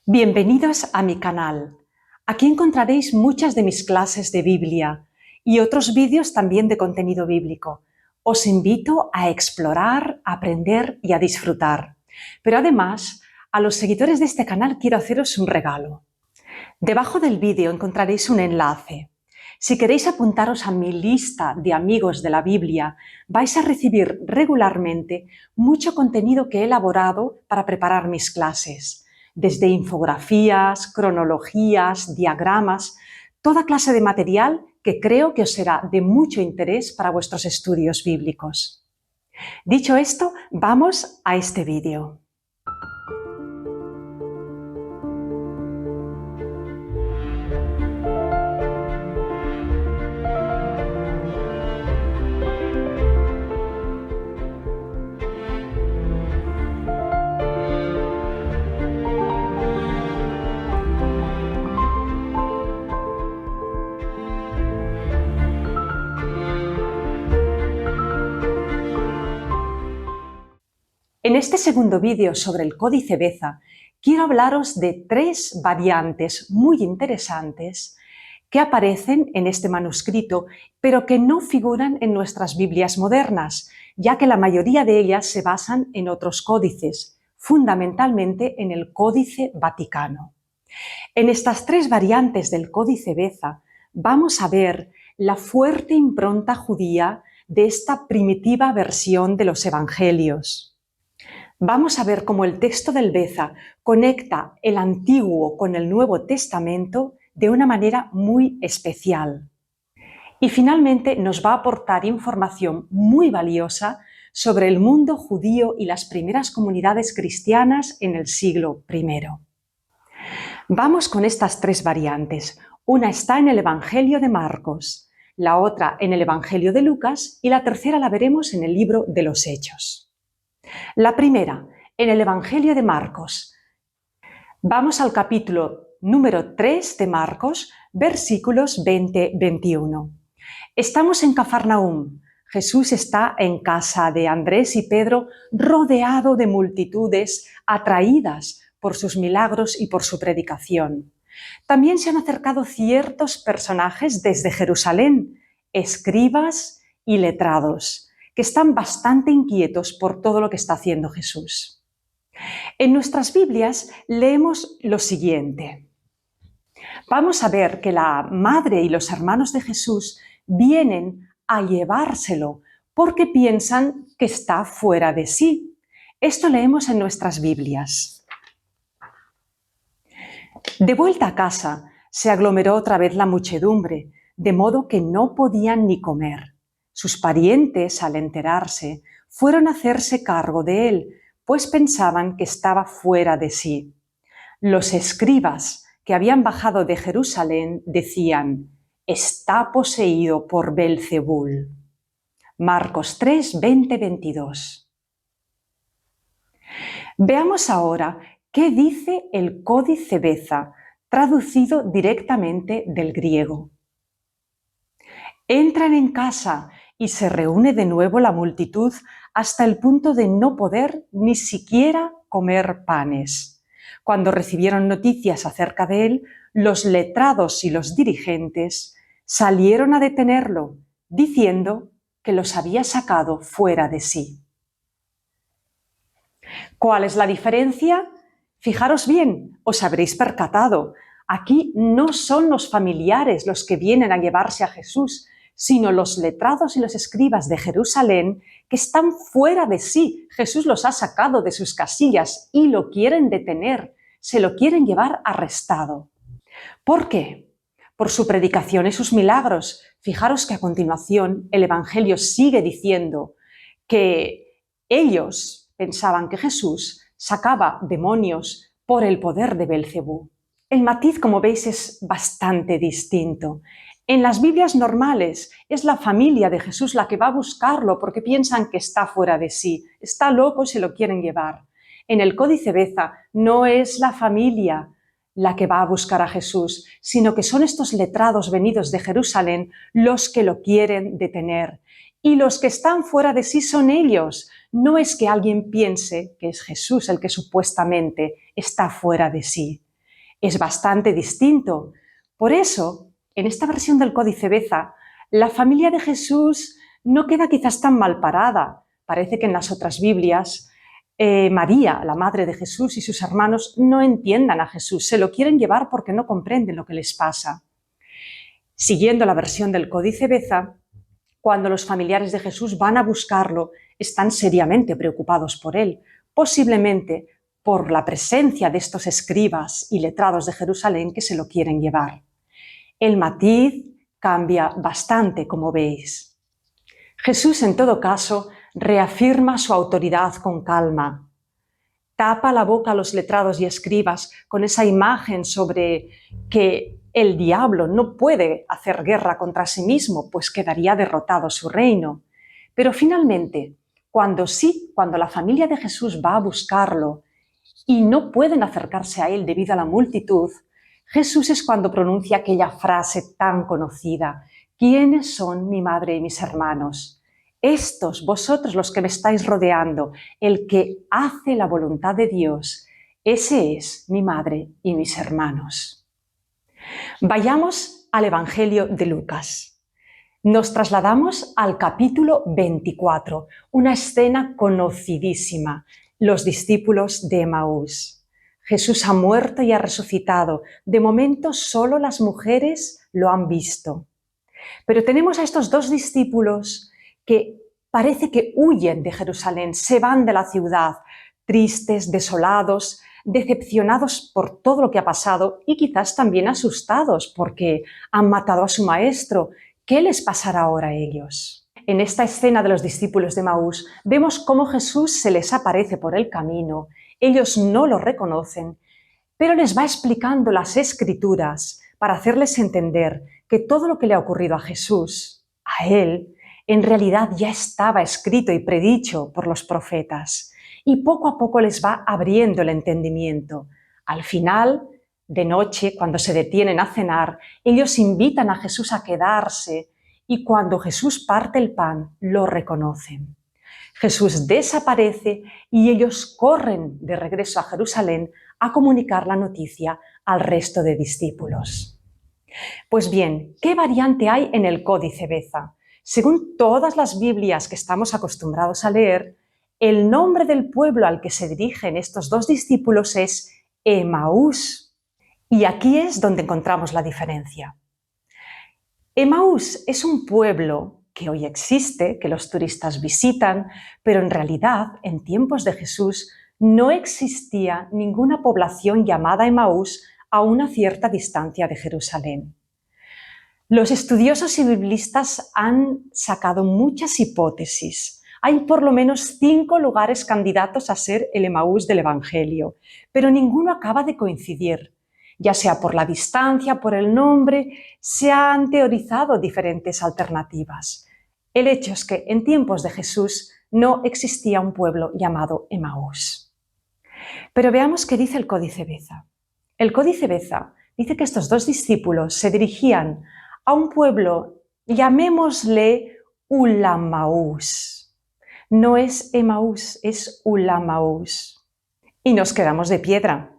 Bienvenidos a mi canal. Aquí encontraréis muchas de mis clases de Biblia y otros vídeos también de contenido bíblico. Os invito a explorar, a aprender y a disfrutar. Pero además, a los seguidores de este canal quiero haceros un regalo. Debajo del vídeo encontraréis un enlace. Si queréis apuntaros a mi lista de amigos de la Biblia, vais a recibir regularmente mucho contenido que he elaborado para preparar mis clases, desde infografías, cronologías, diagramas, toda clase de material que creo que os será de mucho interés para vuestros estudios bíblicos. Dicho esto, vamos a este vídeo. En este segundo vídeo sobre el Códice Beza, quiero hablaros de tres variantes muy interesantes que aparecen en este manuscrito, pero que no figuran en nuestras Biblias modernas, ya que la mayoría de ellas se basan en otros códices, fundamentalmente en el Códice Vaticano. En estas tres variantes del Códice Beza vamos a ver la fuerte impronta judía de esta primitiva versión de los Evangelios. Vamos a ver cómo el texto del Beza conecta el Antiguo con el Nuevo Testamento de una manera muy especial. Y finalmente nos va a aportar información muy valiosa sobre el mundo judío y las primeras comunidades cristianas en el siglo I. Vamos con estas tres variantes. Una está en el Evangelio de Marcos, la otra en el Evangelio de Lucas y la tercera la veremos en el libro de los Hechos. La primera, en el Evangelio de Marcos. Vamos al capítulo número 3 de Marcos, versículos 20-21. Estamos en Cafarnaúm. Jesús está en casa de Andrés y Pedro, rodeado de multitudes atraídas por sus milagros y por su predicación. También se han acercado ciertos personajes desde Jerusalén, escribas y letrados, que están bastante inquietos por todo lo que está haciendo Jesús. En nuestras Biblias leemos lo siguiente. Vamos a ver que la madre y los hermanos de Jesús vienen a llevárselo porque piensan que está fuera de sí. Esto leemos en nuestras Biblias. De vuelta a casa, se aglomeró otra vez la muchedumbre, de modo que no podían ni comer. Sus parientes, al enterarse, fueron a hacerse cargo de él, pues pensaban que estaba fuera de sí. Los escribas que habían bajado de Jerusalén decían: «Está poseído por Belzebul». Marcos 3, 20-22. Veamos ahora qué dice el Códice Beza, traducido directamente del griego. Entran en casa y se reúne de nuevo la multitud hasta el punto de no poder ni siquiera comer panes. Cuando recibieron noticias acerca de él, los letrados y los dirigentes salieron a detenerlo, diciendo que los había sacado fuera de sí. ¿Cuál es la diferencia? Fijaros bien, os habréis percatado. Aquí no son los familiares los que vienen a llevarse a Jesús, sino los letrados y los escribas de Jerusalén que están fuera de sí. Jesús los ha sacado de sus casillas y lo quieren detener, se lo quieren llevar arrestado. ¿Por qué? Por su predicación y sus milagros. Fijaros que a continuación el Evangelio sigue diciendo que ellos pensaban que Jesús sacaba demonios por el poder de Belcebú. El matiz, como veis, es bastante distinto. En las Biblias normales es la familia de Jesús la que va a buscarlo porque piensan que está fuera de sí, está loco y se lo quieren llevar. En el Códice Beza no es la familia la que va a buscar a Jesús, sino que son estos letrados venidos de Jerusalén los que lo quieren detener. Y los que están fuera de sí son ellos. No es que alguien piense que es Jesús el que supuestamente está fuera de sí. es bastante distinto. Por eso, en esta versión del Códice Beza, la familia de Jesús no queda quizás tan mal parada. Parece que en las otras Biblias María, la madre de Jesús, y sus hermanos no entiendan a Jesús, se lo quieren llevar porque no comprenden lo que les pasa. Siguiendo la versión del Códice Beza, cuando los familiares de Jesús van a buscarlo, están seriamente preocupados por él, posiblemente por la presencia de estos escribas y letrados de Jerusalén que se lo quieren llevar. El matiz cambia bastante, como veis. Jesús, en todo caso, reafirma su autoridad con calma. Tapa la boca a los letrados y escribas con esa imagen sobre que el diablo no puede hacer guerra contra sí mismo, pues quedaría derrotado su reino. Pero finalmente, cuando la familia de Jesús va a buscarlo y no pueden acercarse a él debido a la multitud, Jesús es cuando pronuncia aquella frase tan conocida: ¿quiénes son mi madre y mis hermanos? Estos, vosotros los que me estáis rodeando, el que hace la voluntad de Dios, ese es mi madre y mis hermanos. Vayamos al Evangelio de Lucas. Nos trasladamos al capítulo 24, una escena conocidísima, los discípulos de Emaús. Jesús ha muerto y ha resucitado. De momento solo las mujeres lo han visto. Pero tenemos a estos dos discípulos que parece que huyen de Jerusalén, se van de la ciudad, tristes, desolados, decepcionados por todo lo que ha pasado y quizás también asustados porque han matado a su maestro. ¿Qué les pasará ahora a ellos? En esta escena de los discípulos de Emaús vemos cómo Jesús se les aparece por el camino. Ellos no lo reconocen, pero les va explicando las Escrituras para hacerles entender que todo lo que le ha ocurrido a Jesús, a él, en realidad ya estaba escrito y predicho por los profetas. Y poco a poco les va abriendo el entendimiento. Al final, de noche, cuando se detienen a cenar, ellos invitan a Jesús a quedarse y cuando Jesús parte el pan, lo reconocen. Jesús desaparece y ellos corren de regreso a Jerusalén a comunicar la noticia al resto de discípulos. Pues bien, ¿qué variante hay en el Códice Beza? Según todas las Biblias que estamos acostumbrados a leer, el nombre del pueblo al que se dirigen estos dos discípulos es Emaús. Y aquí es donde encontramos la diferencia. Emaús es un pueblo que hoy existe, que los turistas visitan, pero en realidad, en tiempos de Jesús, no existía ninguna población llamada Emaús a una cierta distancia de Jerusalén. Los estudiosos y biblistas han sacado muchas hipótesis. Hay por lo menos 5 lugares candidatos a ser el Emaús del Evangelio, pero ninguno acaba de coincidir. Ya sea por la distancia, por el nombre, se han teorizado diferentes alternativas. El hecho es que en tiempos de Jesús no existía un pueblo llamado Emaús. Pero veamos qué dice el Códice Beza. El Códice Beza dice que estos dos discípulos se dirigían a un pueblo, llamémosle Ulamaús. No es Emaús, es Ulamaús. Y nos quedamos de piedra.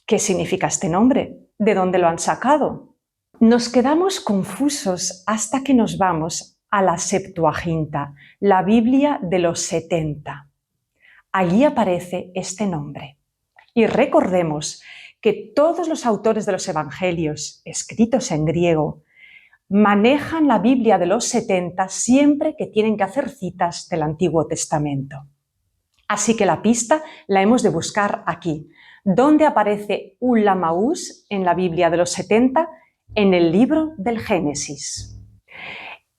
¿Qué significa este nombre? ¿De dónde lo han sacado? Nos quedamos confusos hasta que nos vamos a la Septuaginta, la Biblia de los 70. Allí aparece este nombre. Y recordemos que todos los autores de los Evangelios, escritos en griego, manejan la Biblia de los 70 siempre que tienen que hacer citas del Antiguo Testamento. Así que la pista la hemos de buscar aquí. ¿Dónde aparece Ulamaús en la Biblia de los 70? En el libro del Génesis.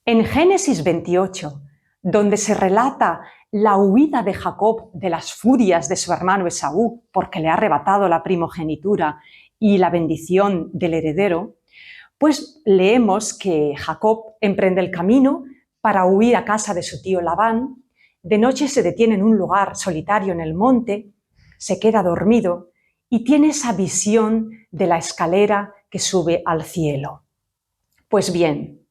En Génesis 28, donde se relata la huida de Jacob de las furias de su hermano Esaú porque le ha arrebatado la primogenitura y la bendición del heredero, pues leemos que Jacob emprende el camino para huir a casa de su tío Labán. De noche se detiene en un lugar solitario en el monte, se queda dormido y tiene esa visión de la escalera que sube al cielo. Pues bien,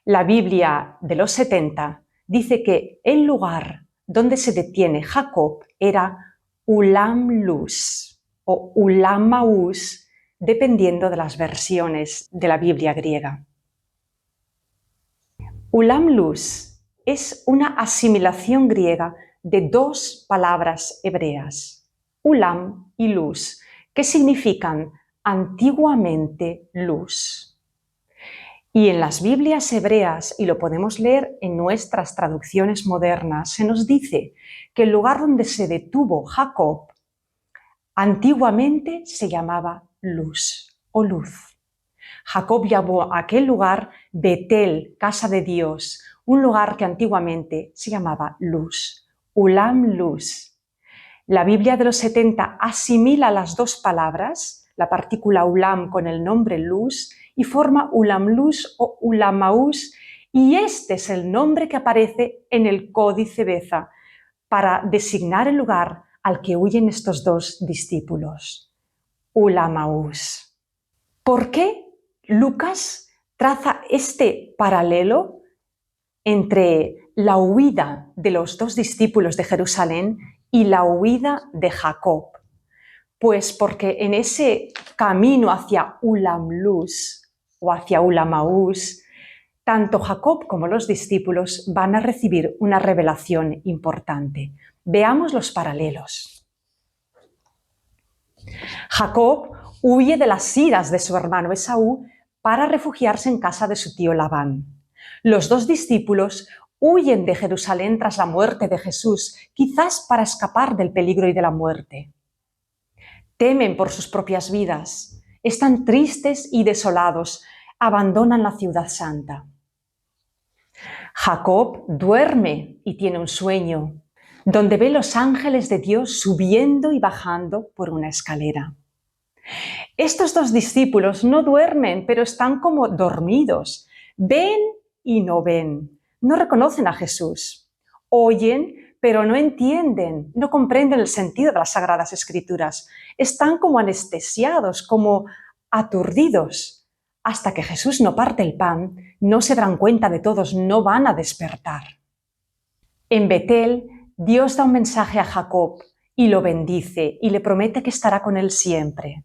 la Biblia de los 70 dice que el lugar donde se detiene Jacob era Ulam Luz o Ulamaús, dependiendo de las versiones de la Biblia griega. Ulam luz es una asimilación griega de dos palabras hebreas, ulam y luz, que significan antiguamente luz. Y en las Biblias hebreas, y lo podemos leer en nuestras traducciones modernas, se nos dice que el lugar donde se detuvo Jacob antiguamente se llamaba Luz o Luz. Jacob llamó a aquel lugar Betel, casa de Dios, un lugar que antiguamente se llamaba Luz, Ulam Luz. La Biblia de los 70 asimila las dos palabras, la partícula Ulam con el nombre Luz, y forma Ulam Luz o Ulamaús, y este es el nombre que aparece en el Códice Beza para designar el lugar al que huyen estos dos discípulos, Ulamaús. ¿Por qué Lucas traza este paralelo entre la huida de los dos discípulos de Jerusalén y la huida de Jacob? Pues porque en ese camino hacia Ulam Luz o hacia Ulamaús, tanto Jacob como los discípulos van a recibir una revelación importante. Veamos los paralelos. Jacob huye de las iras de su hermano Esaú para refugiarse en casa de su tío Labán. Los dos discípulos huyen de Jerusalén tras la muerte de Jesús, quizás para escapar del peligro y de la muerte. Temen por sus propias vidas, están tristes y desolados, abandonan la ciudad santa. Jacob duerme y tiene un sueño, donde ve los ángeles de Dios subiendo y bajando por una escalera. Estos dos discípulos no duermen, pero están como dormidos. Ven y no ven. No reconocen a Jesús. Oyen, pero no entienden, no comprenden el sentido de las Sagradas Escrituras. Están como anestesiados, como aturdidos. Hasta que Jesús no parte el pan, no se darán cuenta de todos, no van a despertar. En Betel, Dios da un mensaje a Jacob y lo bendice y le promete que estará con él siempre.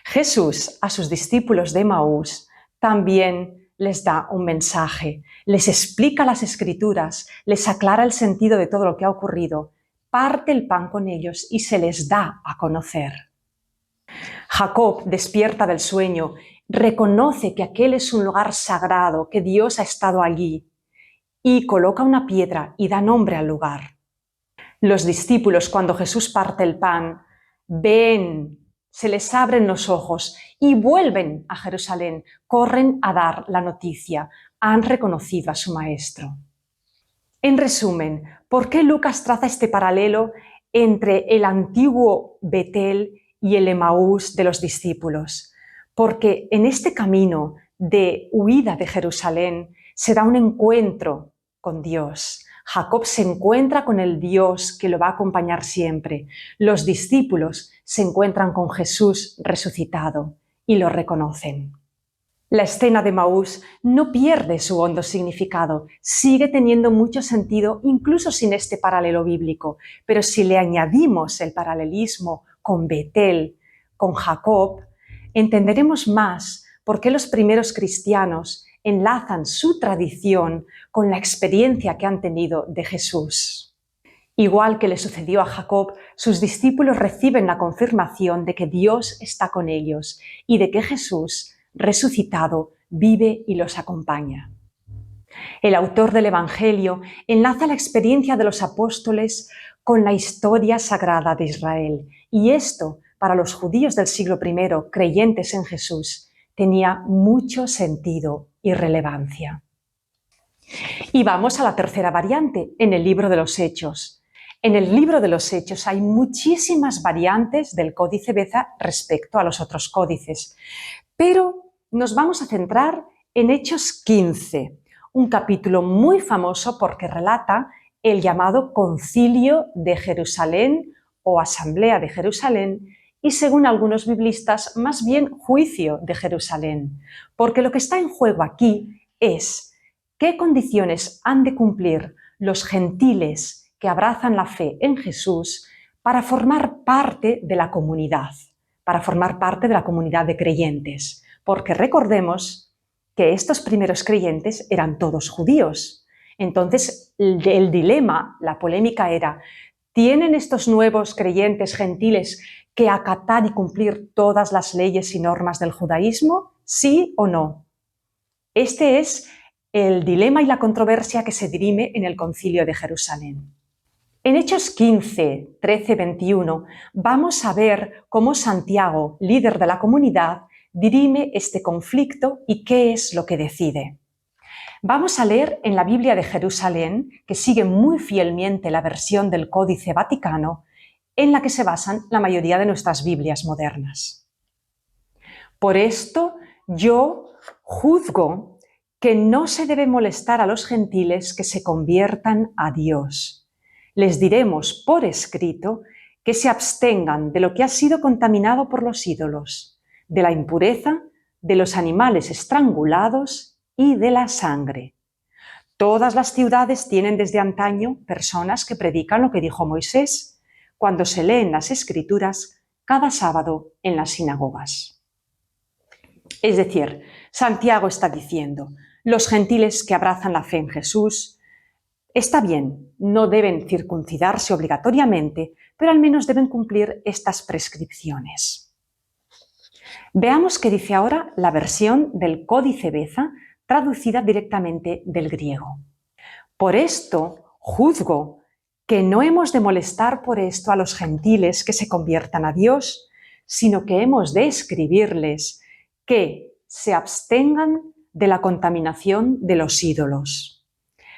Jesús a sus discípulos de Emaús también les da un mensaje, les explica las Escrituras, les aclara el sentido de todo lo que ha ocurrido, parte el pan con ellos y se les da a conocer. Jacob despierta del sueño, reconoce que aquel es un lugar sagrado, que Dios ha estado allí y coloca una piedra y da nombre al lugar. Los discípulos, cuando Jesús parte el pan, ven, se les abren los ojos y vuelven a Jerusalén, corren a dar la noticia, han reconocido a su maestro. En resumen, ¿por qué Lucas traza este paralelo entre el antiguo Betel y el Emaús de los discípulos? Porque en este camino de huida de Jerusalén se da un encuentro con Dios. Jacob se encuentra con el Dios que lo va a acompañar siempre. Los discípulos se encuentran con Jesús resucitado y lo reconocen. La escena de Emaús no pierde su hondo significado, sigue teniendo mucho sentido incluso sin este paralelo bíblico, pero si le añadimos el paralelismo con Betel, con Jacob, entenderemos más por qué los primeros cristianos enlazan su tradición con la experiencia que han tenido de Jesús. Igual que le sucedió a Jacob, sus discípulos reciben la confirmación de que Dios está con ellos y de que Jesús, resucitado, vive y los acompaña. El autor del Evangelio enlaza la experiencia de los apóstoles con la historia sagrada de Israel, y esto, para los judíos del siglo I, creyentes en Jesús, tenía mucho sentido y relevancia. Y vamos a la tercera variante, en el libro de los Hechos. En el libro de los Hechos hay muchísimas variantes del Códice Beza respecto a los otros códices, pero nos vamos a centrar en Hechos 15, un capítulo muy famoso porque relata el llamado Concilio de Jerusalén o Asamblea de Jerusalén y, según algunos biblistas, más bien Juicio de Jerusalén, porque lo que está en juego aquí es qué condiciones han de cumplir los gentiles que abrazan la fe en Jesús para formar parte de la comunidad, para formar parte de la comunidad de creyentes, porque recordemos que estos primeros creyentes eran todos judíos. Entonces, el dilema, la polémica era: ¿tienen estos nuevos creyentes gentiles que acatar y cumplir todas las leyes y normas del judaísmo? ¿Sí o no? Este es el dilema y la controversia que se dirime en el Concilio de Jerusalén. En Hechos 15, 13, 21 vamos a ver cómo Santiago, líder de la comunidad, dirime este conflicto y qué es lo que decide. Vamos a leer en la Biblia de Jerusalén, que sigue muy fielmente la versión del Códice Vaticano, en la que se basan la mayoría de nuestras Biblias modernas. Por esto yo juzgo que no se debe molestar a los gentiles que se conviertan a Dios. Les diremos por escrito que se abstengan de lo que ha sido contaminado por los ídolos, de la impureza, de los animales estrangulados y de la sangre. Todas las ciudades tienen desde antaño personas que predican lo que dijo Moisés cuando se leen las Escrituras cada sábado en las sinagogas. Es decir, Santiago está diciendo: los gentiles que abrazan la fe en Jesús, está bien, no deben circuncidarse obligatoriamente, pero al menos deben cumplir estas prescripciones. Veamos qué dice ahora la versión del Códice Beza, traducida directamente del griego. Por esto juzgo que no hemos de molestar por esto a los gentiles que se conviertan a Dios, sino que hemos de escribirles que se abstengan de la contaminación de los ídolos,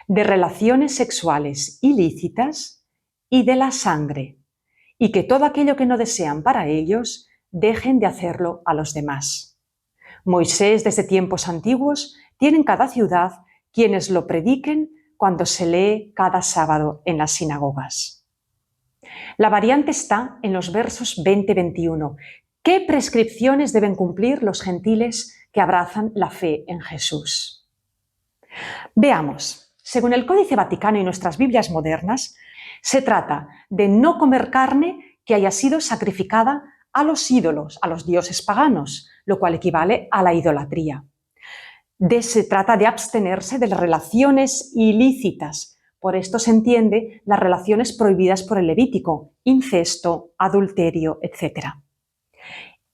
de relaciones sexuales ilícitas y de la sangre, y que todo aquello que no desean para ellos dejen de hacerlo a los demás. Moisés, desde tiempos antiguos, tiene en cada ciudad quienes lo prediquen cuando se lee cada sábado en las sinagogas. La variante está en los versos 20-21. ¿Qué prescripciones deben cumplir los gentiles que abrazan la fe en Jesús? Veamos, según el Códice Vaticano y nuestras Biblias modernas, se trata de no comer carne que haya sido sacrificada a los ídolos, a los dioses paganos, lo cual equivale a la idolatría. Se trata de abstenerse de las relaciones ilícitas. Por esto se entiende las relaciones prohibidas por el Levítico: incesto, adulterio, etc.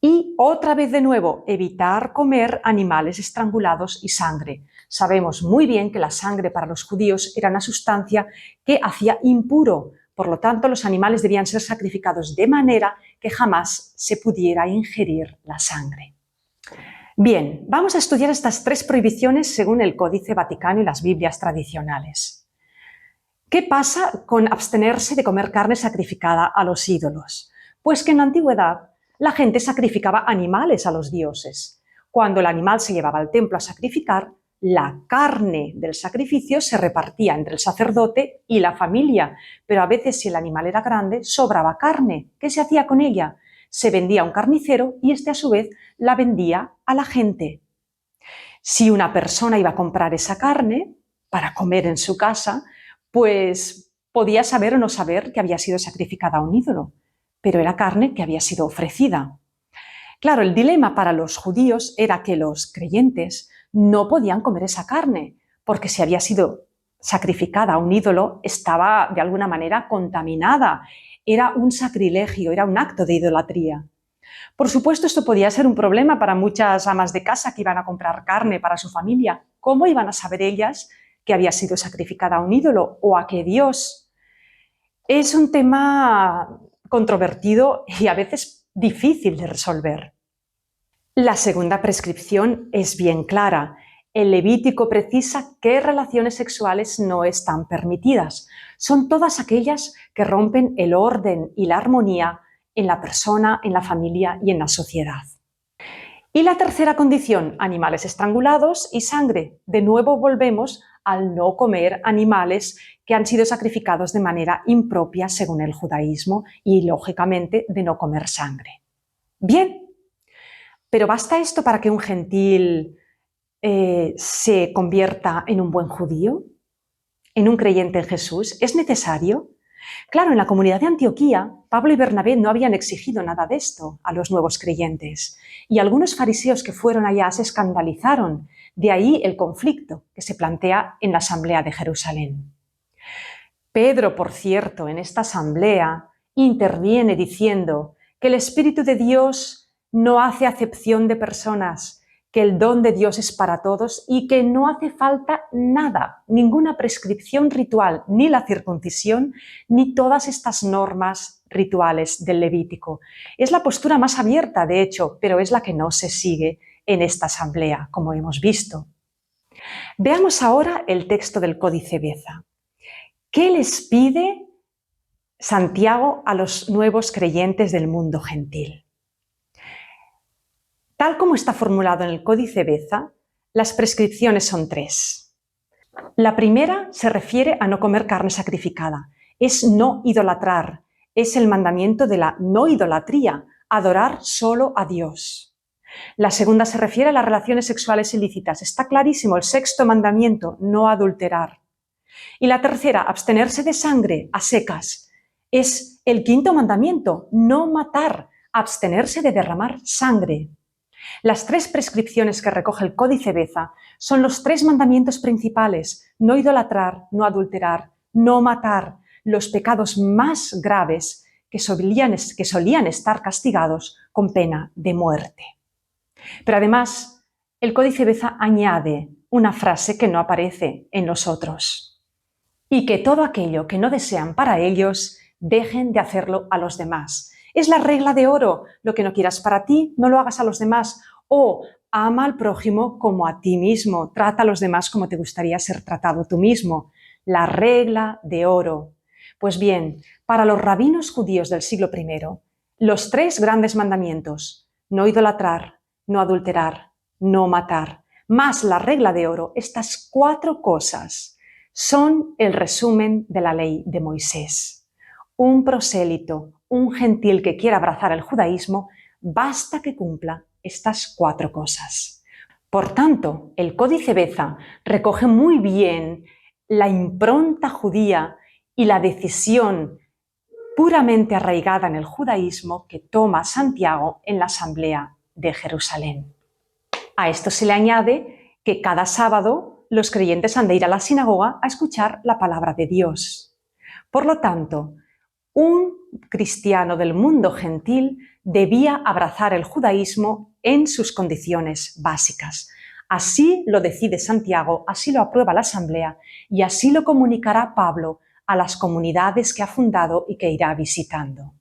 Y otra vez de nuevo, evitar comer animales estrangulados y sangre. Sabemos muy bien que la sangre para los judíos era una sustancia que hacía impuro. Por lo tanto, los animales debían ser sacrificados de manera que jamás se pudiera ingerir la sangre. Bien, vamos a estudiar estas tres prohibiciones según el Códice Vaticano y las Biblias tradicionales. ¿Qué pasa con abstenerse de comer carne sacrificada a los ídolos? Pues que en la antigüedad la gente sacrificaba animales a los dioses. Cuando el animal se llevaba al templo a sacrificar, la carne del sacrificio se repartía entre el sacerdote y la familia, pero a veces, si el animal era grande, sobraba carne. ¿Qué se hacía con ella? Se vendía a un carnicero y este a su vez la vendía a la gente. Si una persona iba a comprar esa carne para comer en su casa, pues podía saber o no saber que había sido sacrificada a un ídolo, pero era carne que había sido ofrecida. Claro, el dilema para los judíos era que los creyentes no podían comer esa carne, porque si había sido sacrificada a un ídolo, estaba de alguna manera contaminada. Era un sacrilegio, era un acto de idolatría. Por supuesto, esto podía ser un problema para muchas amas de casa que iban a comprar carne para su familia. ¿Cómo iban a saber ellas que había sido sacrificada a un ídolo o a qué dios? Es un tema controvertido y a veces difícil de resolver. La segunda prescripción es bien clara. El Levítico precisa qué relaciones sexuales no están permitidas. Son todas aquellas que rompen el orden y la armonía en la persona, en la familia y en la sociedad. Y la tercera condición, animales estrangulados y sangre. De nuevo volvemos al no comer animales que han sido sacrificados de manera impropia según el judaísmo y, lógicamente, de no comer sangre. Bien, pero ¿basta esto para que un gentil se convierta en un buen judío? ¿En un creyente en Jesús? ¿Es necesario? Claro, en la comunidad de Antioquía, Pablo y Bernabé no habían exigido nada de esto a los nuevos creyentes, y algunos fariseos que fueron allá se escandalizaron. De ahí el conflicto que se plantea en la asamblea de Jerusalén. Pedro, por cierto, en esta asamblea interviene diciendo que el Espíritu de Dios no hace acepción de personas, que el don de Dios es para todos y que no hace falta nada, ninguna prescripción ritual, ni la circuncisión, ni todas estas normas rituales del Levítico. Es la postura más abierta, de hecho, pero es la que no se sigue en esta asamblea, como hemos visto. Veamos ahora el texto del Códice Beza. ¿Qué les pide Santiago a los nuevos creyentes del mundo gentil? Tal como está formulado en el Códice Beza, las prescripciones son 3. La primera se refiere a no comer carne sacrificada. Es no idolatrar. Es el mandamiento de la no idolatría, adorar solo a Dios. La segunda se refiere a las relaciones sexuales ilícitas. Está clarísimo, el 6.º mandamiento, no adulterar. Y la tercera, abstenerse de sangre a secas. Es el 5.º mandamiento, no matar, abstenerse de derramar sangre. Las 3 prescripciones que recoge el Códice Beza son los 3 mandamientos principales: no idolatrar, no adulterar, no matar, los pecados más graves que solían estar castigados con pena de muerte. Pero además, el Códice Beza añade una frase que no aparece en los otros: y que todo aquello que no desean para ellos, dejen de hacerlo a los demás. Es la regla de oro: lo que no quieras para ti, no lo hagas a los demás. O ama al prójimo como a ti mismo, trata a los demás como te gustaría ser tratado tú mismo. La regla de oro. Pues bien, para los rabinos judíos del siglo I, los 3 grandes mandamientos, no idolatrar, no adulterar, no matar, más la regla de oro, estas 4 cosas son el resumen de la ley de Moisés. Un prosélito, un gentil que quiera abrazar el judaísmo, basta que cumpla estas 4 cosas. Por tanto, el Códice Beza recoge muy bien la impronta judía y la decisión puramente arraigada en el judaísmo que toma Santiago en la asamblea de Jerusalén. A esto se le añade que cada sábado los creyentes han de ir a la sinagoga a escuchar la palabra de Dios. Por lo tanto, un cristiano del mundo gentil debía abrazar el judaísmo en sus condiciones básicas. Así lo decide Santiago, así lo aprueba la asamblea y así lo comunicará Pablo a las comunidades que ha fundado y que irá visitando.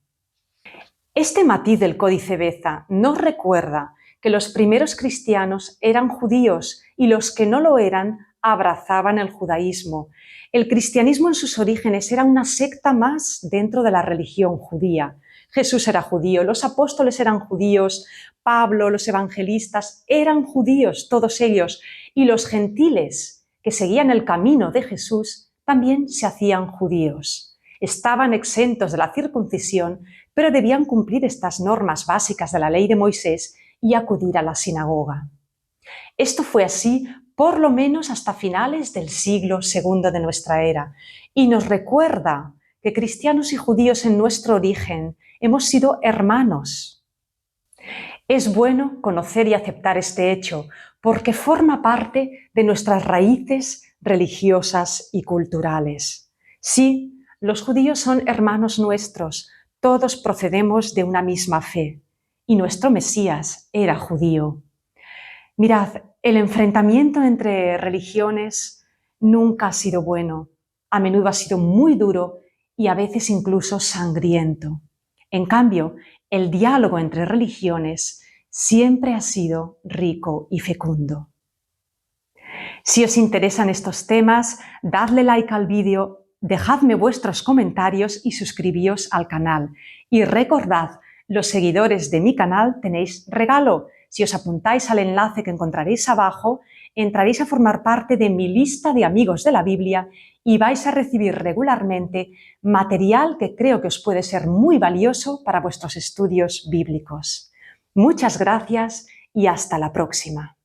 Este matiz del Códice Beza nos recuerda que los primeros cristianos eran judíos y los que no lo eran abrazaban el judaísmo. El cristianismo en sus orígenes era una secta más dentro de la religión judía. Jesús era judío, los apóstoles eran judíos, Pablo, los evangelistas eran judíos, todos ellos, y los gentiles que seguían el camino de Jesús también se hacían judíos. Estaban exentos de la circuncisión, pero debían cumplir estas normas básicas de la ley de Moisés y acudir a la sinagoga. Esto fue así por lo menos hasta finales del siglo II de nuestra era, y nos recuerda que cristianos y judíos en nuestro origen hemos sido hermanos. Es bueno conocer y aceptar este hecho porque forma parte de nuestras raíces religiosas y culturales. Sí, los judíos son hermanos nuestros, todos procedemos de una misma fe, y nuestro Mesías era judío. Mirad, el enfrentamiento entre religiones nunca ha sido bueno, a menudo ha sido muy duro y a veces incluso sangriento. En cambio, el diálogo entre religiones siempre ha sido rico y fecundo. Si os interesan estos temas, dadle like al vídeo, dejadme vuestros comentarios y suscribíos al canal. Y recordad, los seguidores de mi canal tenéis regalo. Si os apuntáis al enlace que encontraréis abajo, entraréis a formar parte de mi lista de amigos de la Biblia y vais a recibir regularmente material que creo que os puede ser muy valioso para vuestros estudios bíblicos. Muchas gracias y hasta la próxima.